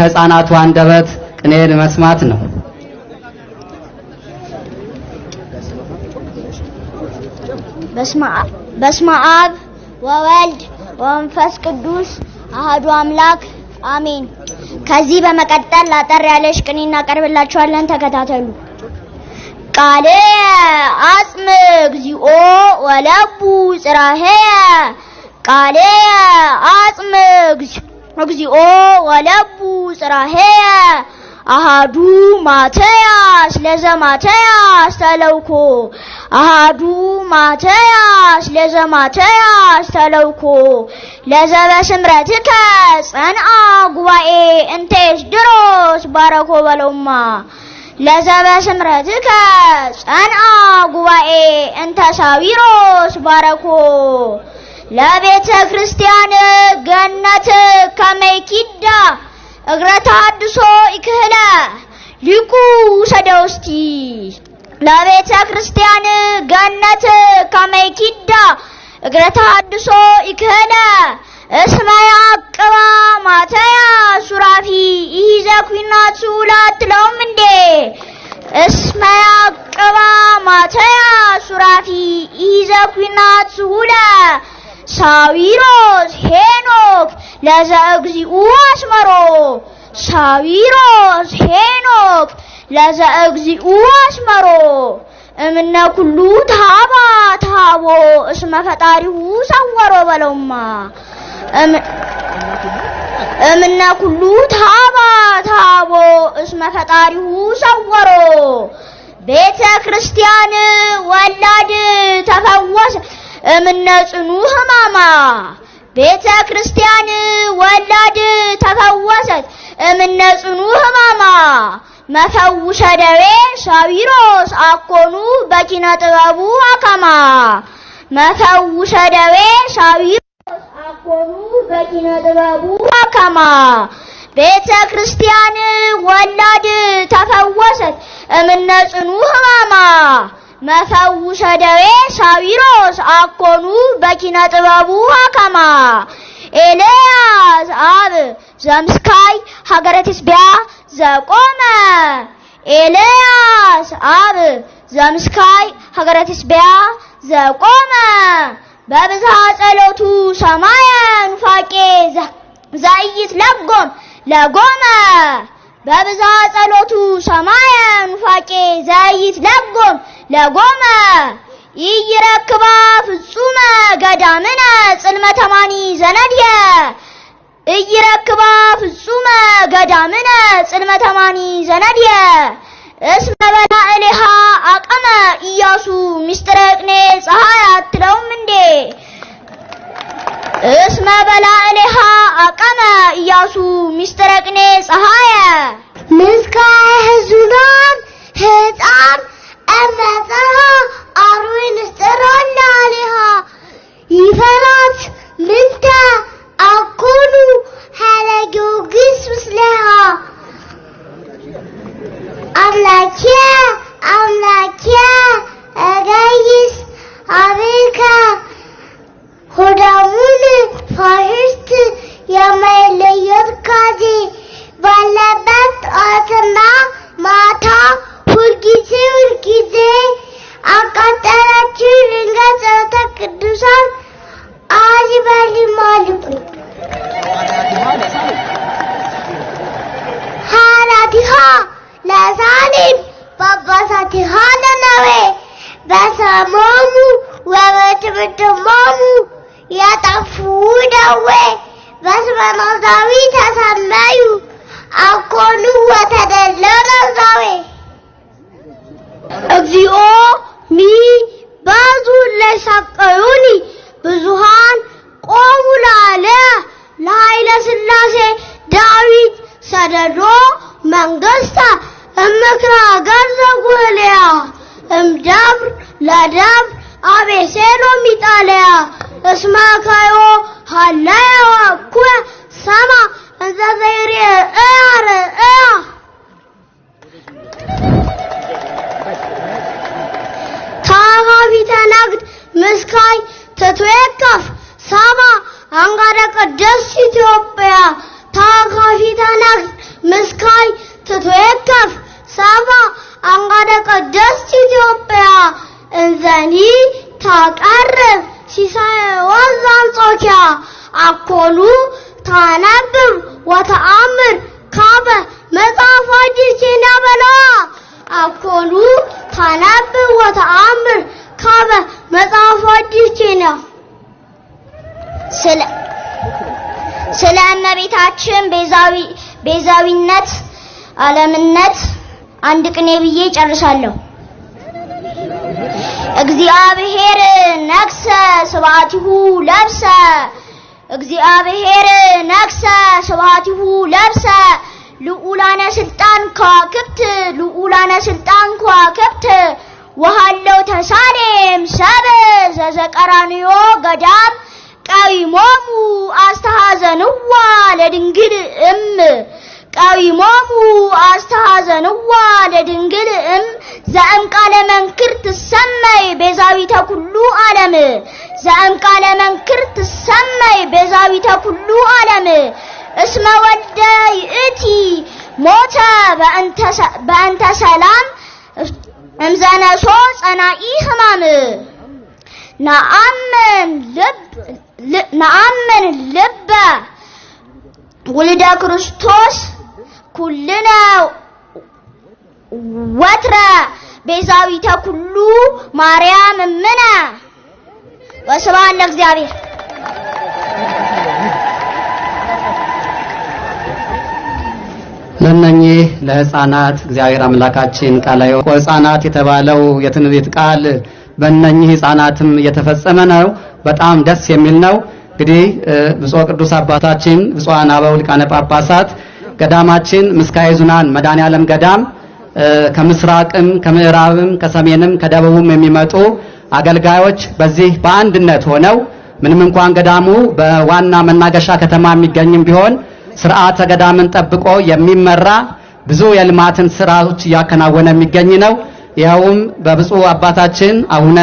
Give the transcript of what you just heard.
ሕፃናቱ አንደበት ቅኔን መስማት ነው። በስመ አብ ወወልድ ወመንፈስ ቅዱስ አሐዱ አምላክ አሜን። ከዚህ በመቀጠል አጠር ያለሽ ቅኔ እናቀርብላችኋለን። ተከታተሉ። ቃሌ አጽም እግዚኦ ወለቡ ጽራሄ ቃሌ አጽም እግዚኦ ወለቡ ጽራሄ አሃዱ ማትያስ ለዘማትያስ ተለውኮ አሃዱ ማትያስ ለዘማትያስ ተለውኮ ለዘበስምረትከ ጸንአ ጉባኤ እንቴስ ድሮስ ባረኮ በለውማ ለዘበስምረትከ ጸንአ ጉባኤ እንተሳዊሮስ ባረኮ ለቤተ ክርስቲያን ገነት ከመይኪዳ እግረታ አድሶ ይክህለ ሊቁ ሰደውስቲ ለቤተ ክርስቲያን ገነት ከመይኪዳ እግረታ አድሶ ይክህለ እስመ ያቅባ ማተያ ሱራፊ ይዘኩናቱ ላትለውም እንዴ እስመ ያቅባ ማተያ ሱራፊ ይዘኩናቱ ለ ሳዊሮስ ሄኖክ ለዘእግዚኡ አስመሮ ሳዊሮስ ሄኖክ ለዘእግዚኡ አስመሮ እምነ ኩሉ ታባ ታቦ እስመ ፈጣሪሁ ሰወሮ በለውማ እምነ ኩሉ ታባ ታቦ እስመ ፈጣሪሁ ሰወሮ ቤተ ክርስቲያን ወላድ ተፈወሰ እምነ ጽኑ ህማማ ቤተ ክርስቲያን ወላድ ተፈወሰት እምነ ጽኑ ህማማ መፈውሸ ደዌ ሳዊሮስ አኮኑ በኪነ ጥበቡ አከማ መፈውሸ ደዌ ሳዊሮስ አኮኑ በኪነ ጥበቡ አከማ ቤተ ክርስቲያን ወላድ ተፈወሰት እምነ ጽኑ ህማማ መፈውሸ ደዌ ሳዊሮስ አኮኑ በኪነ ጥበቡ አከማ ኤልያስ አብ ዘምስካይ ሀገረ ትስቢያ ዘቆመ ኤልያስ አብ ዘምስካይ ሀገረ ትስቢያ ዘቆመ በብዝሃ ጸሎቱ ሰማየ ኑፋቄ ዘይት ለጎመ በብዝሃ ጸሎቱ ሰማየ ኑፋቄ ዘይት ለጎመ ይይረክባ ፍጹመ ገዳምነ ጽልመተ ማኒ ዘነድየ ይይረክባ ፍጹመ ገዳምነ ጽልመተ ማኒ ዘነድየ እስመ በላዕሌሃ አቀመ ኢያሱ ሚስጥረ ቅኔ ፀሐይ አትለውም እንዴ እስመ በላዕሌሃ አቀመ ኢያሱ ሚስጥረ ቅኔ ፀሐይ ምስካየ ህዙናን ህፃን እመፀሃ አርዌን ስጥራና አሊሃ ይፈራት ምንተ አኮኑ ሀለ ጊዮርጊስ ምስለሃ አምላኪያ እገይስ አቤከ ሆዳሙን ፋሽስት የማይለየት ካዜ ባለበት ጠዋትና ማታ ሁልጊዜ አቃጠላችሁ ድንጋይ ጸሎተ ቅዱሳን አሊበሊማልቁ ሀላቲሃ ለሳሊም ጳጳሳቲሃ ለነዌ በሰሞሙ ወበትምትሞሙ ያጠፉ ደዌ በስመ ናዛዊ ተሰመዩ አኮኑ ወተደለረ ዛዌ እግዚኦ ሚ ባዙ ለሰቀዩኒ ብዙሃን ቆሙ ላለ ለኃይለ ሥላሴ ዳዊት ሰደዶ መንግስተ እምክራ ገርዘጉልያ እምደብር ለደብር አቤሴሎም ኢጣልያ እስመ ካዮ ሀለየ ወኩየ ሰማ እንዘ ዘይሬ እያ ታሃቢተ ነግድ ምስካይ ተትዌከፍ ሳ ወንዝ አንጾኪያ አኮኑ ታነብብ ወተአምር ካበ መጽሐፈ አዲስና በላ አኮኑ ታነብብ ወተአምር ካበ መጽሐፈ አዲስና ስለ እመቤታችን ቤዛዊነት ዓለምነት አንድ ቅኔ ብዬ ጨርሳለሁ። እግዚአብሔር ነግሰ ስብሐቲሁ ለብሰ እግዚአብሔር ነግሰ ስብሐቲሁ ለብሰ ልዑላነ ስልጣን ከዋክብት ወሃለው ተሳሌም ሰብ ዘዘቀራንዮ ገዳም ቀዊሞሙ አስተሐዘንዋ ለድንግል ቀዊሞሙ አስተሐዘንዋ ለድንግል ዘእም ቃለ መንክር ትሰመይ ቤዛዊተ ኩሉ ዓለም ዘእም ቃለ መንክር ትሰመይ ቤዛዊተ ኩሉ ዓለም እስመ ወልደ ይእቲ ሞተ በእንተ ሰላም እምዘነሶ ጸናኢ ሕማም ነአምን ልበ ውልደ ክርስቶስ ኩልነ ወትረ ቤዛዊተ ኩሉ ማርያም እምነ ወስብሐት ለእግዚአብሔር። ለእነኚህ ለሕፃናት እግዚአብሔር አምላካችን ቃለ ሕፃናት የተባለው የትንቢት ቃል በእነኚህ ሕፃናትም እየተፈጸመ ነው። በጣም ደስ የሚል ነው። እንግዲህ ብፁዕ ቅዱስ አባታችን ብፁዓን አበው ሊቃነ ጳጳሳት ገዳማችን ምስካየ ኅዙናን መድኃኔዓለም ገዳም ከምስራቅም ከምዕራብም ከሰሜንም ከደቡብም የሚመጡ አገልጋዮች በዚህ በአንድነት ሆነው ምንም እንኳን ገዳሙ በዋና መናገሻ ከተማ የሚገኝም ቢሆን ስርዓተ ገዳምን ጠብቆ የሚመራ ብዙ የልማትን ስራዎች እያከናወነ የሚገኝ ነው። ይኸውም በብፁዕ አባታችን አቡነ